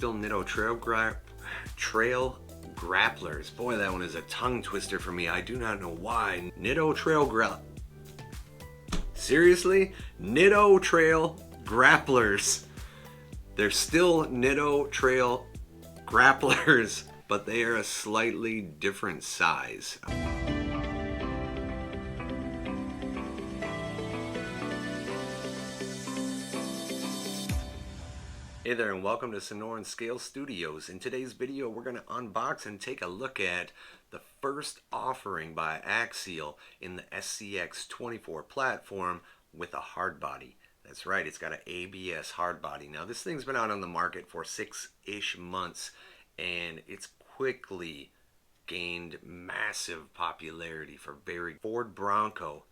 Still Nitto Trail Grapplers. Boy, that one is a tongue twister for me. I do not know why. Nitto Trail Seriously? Nitto Trail Grapplers. They're still Nitto Trail Grapplers, but they are a slightly different size. Hey there, and welcome to Sonoran Scale Studios. In today's video, we're going to unbox and take a look at the first offering by Axial in the SCX24 platform with a hardbody. That's right, it's got an ABS hardbody. Now, this thing's been out on the market for 6-ish months, and it's quickly gained massive popularity for Ford Bronco,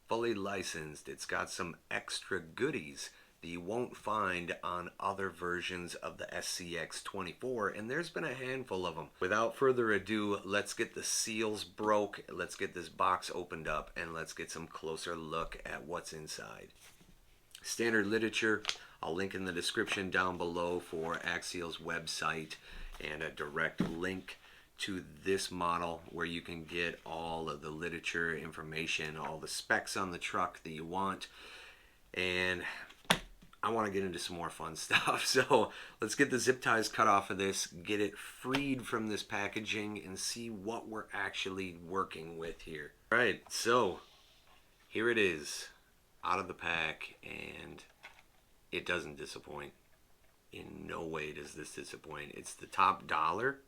fully licensed. It's got some extra goodies that you won't find on other versions of the SCX24, and there's been a handful of them. Without further ado, let's get the seals broke, let's get this box opened up, and let's get some closer look at what's inside. Standard literature, I'll link in the description down below for Axial's website and a direct link to this model where you can get all of the literature information, all the specs on the truck that you want. And I want to get into some more fun stuff, so let's get the zip ties cut off of this, get it freed from this packaging, and see what we're actually working with here. All right, so here it is, out of the pack, and it doesn't disappoint. In no way does this disappoint. It's the top dollar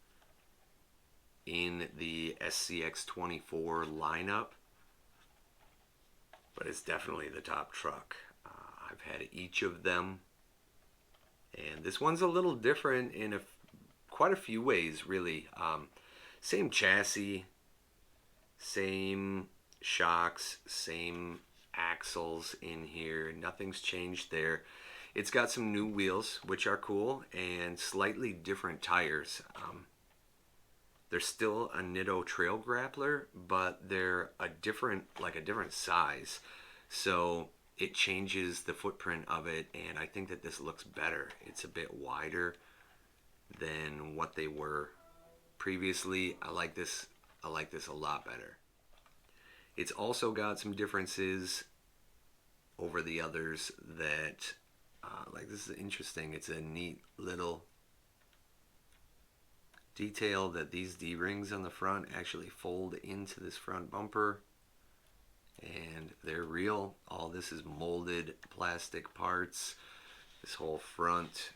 in the SCX24 lineup, but it's definitely the top truck. I've had each of them, and this one's a little different in quite a few ways, really. Same chassis, same shocks, same axles in here. Nothing's changed there. It's got some new wheels, which are cool, and slightly different tires. They're still a Nitto Trail Grappler, but they're a different size. So it changes the footprint of it, and I think that this looks better. It's a bit wider than what they were previously. I like this a lot better. It's also got some differences over the others that like, this is interesting. It's a neat little detail that these D-rings on the front actually fold into this front bumper, and they're real. All this is molded plastic parts. This whole front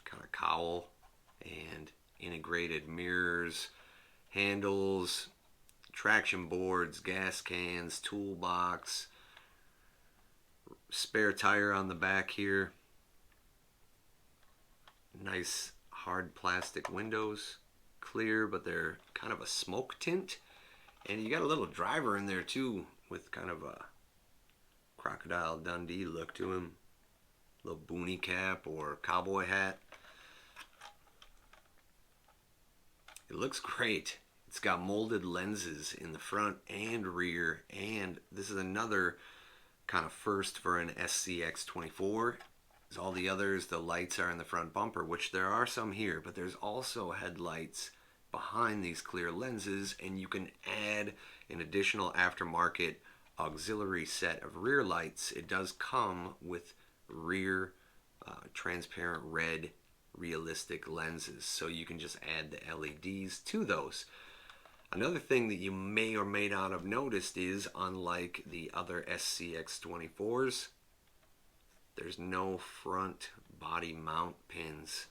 kind of cowl and integrated mirrors, handles, traction boards, gas cans, toolbox, spare tire on the back here, nice hard plastic windows, clear, but they're kind of a smoke tint. And you got a little driver in there too, with kind of a Crocodile Dundee look to him. Little boonie cap or cowboy hat. It looks great. It's got molded lenses in the front and rear, and this is another kind of first for an SCX24. As all the others, the lights are in the front bumper, which there are some here, but there's also headlights behind these clear lenses, and you can add an additional aftermarket auxiliary set of rear lights. It does come with rear transparent red realistic lenses, so you can just add the LEDs to those. Another thing that you may or may not have noticed is, unlike the other SCX24s, there's no front body mount pins.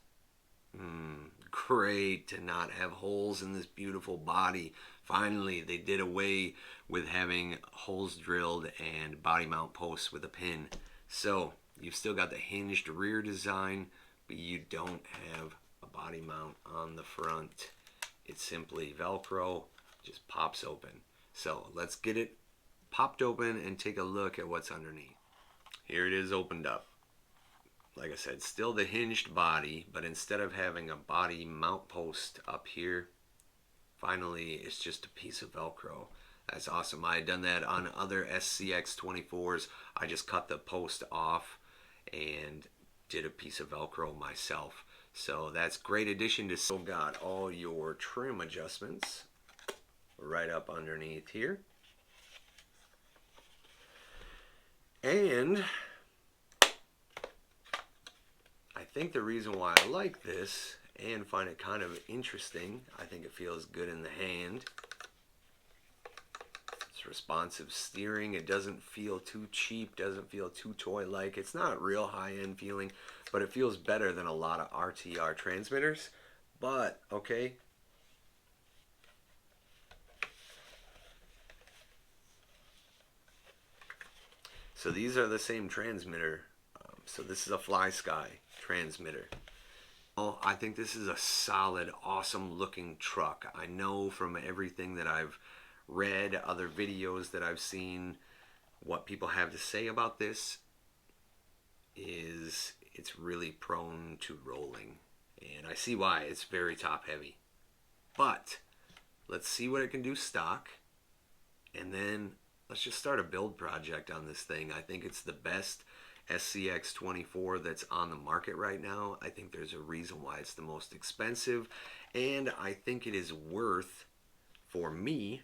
Great to not have holes in this beautiful body. Finally, they did away with having holes drilled and body mount posts with a pin. So you've still got the hinged rear design, but you don't have a body mount on the front. It's simply Velcro, just pops open. So let's get it popped open and take a look at what's underneath. Here it is opened up. Like I said, still the hinged body, but instead of having a body mount post up here, finally it's just a piece of Velcro. That's awesome. I had done that on other SCX24s. I just cut the post off and did a piece of Velcro myself. So that's great addition to. Still got all your trim adjustments right up underneath here. And I think the reason why I like this and find it kind of interesting, I think it feels good in the hand. It's responsive steering. It doesn't feel too cheap, doesn't feel too toy-like. It's not real high-end feeling, but it feels better than a lot of RTR transmitters. But, okay. So these are the same transmitter. So this is a FlySky transmitter. Oh, I think this is a solid, awesome looking truck. I know from everything that I've read, other videos that I've seen, what people have to say about this is it's really prone to rolling. And I see why. It's very top heavy. But let's see what it can do stock. And then let's just start a build project on this thing. I think it's the best SCX24 that's on the market right now. I think there's a reason why it's the most expensive, and I think it is worth, for me,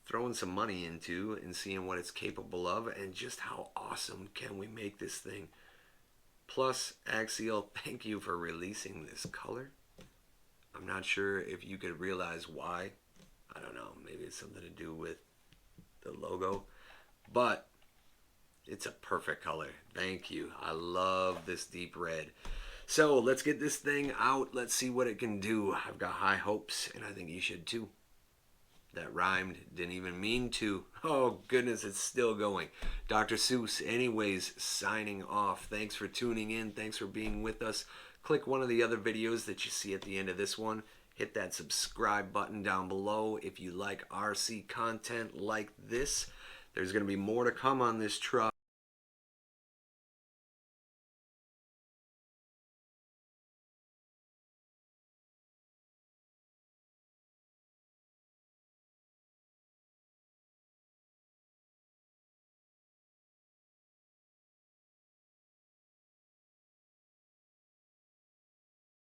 throwing some money into and seeing what it's capable of and just how awesome can we make this thing. Plus, Axial, thank you for releasing this color. I'm not sure if you could realize why. I don't know, maybe it's something to do with the logo, but it's a perfect color. Thank you. I love this deep red. So let's get this thing out. Let's see what it can do. I've got high hopes, and I think you should too. That rhymed. Didn't even mean to. Oh, goodness, it's still going. Dr. Seuss, anyways, signing off. Thanks for tuning in. Thanks for being with us. Click one of the other videos that you see at the end of this one. Hit that subscribe button down below if you like RC content like this. There's going to be more to come on this truck.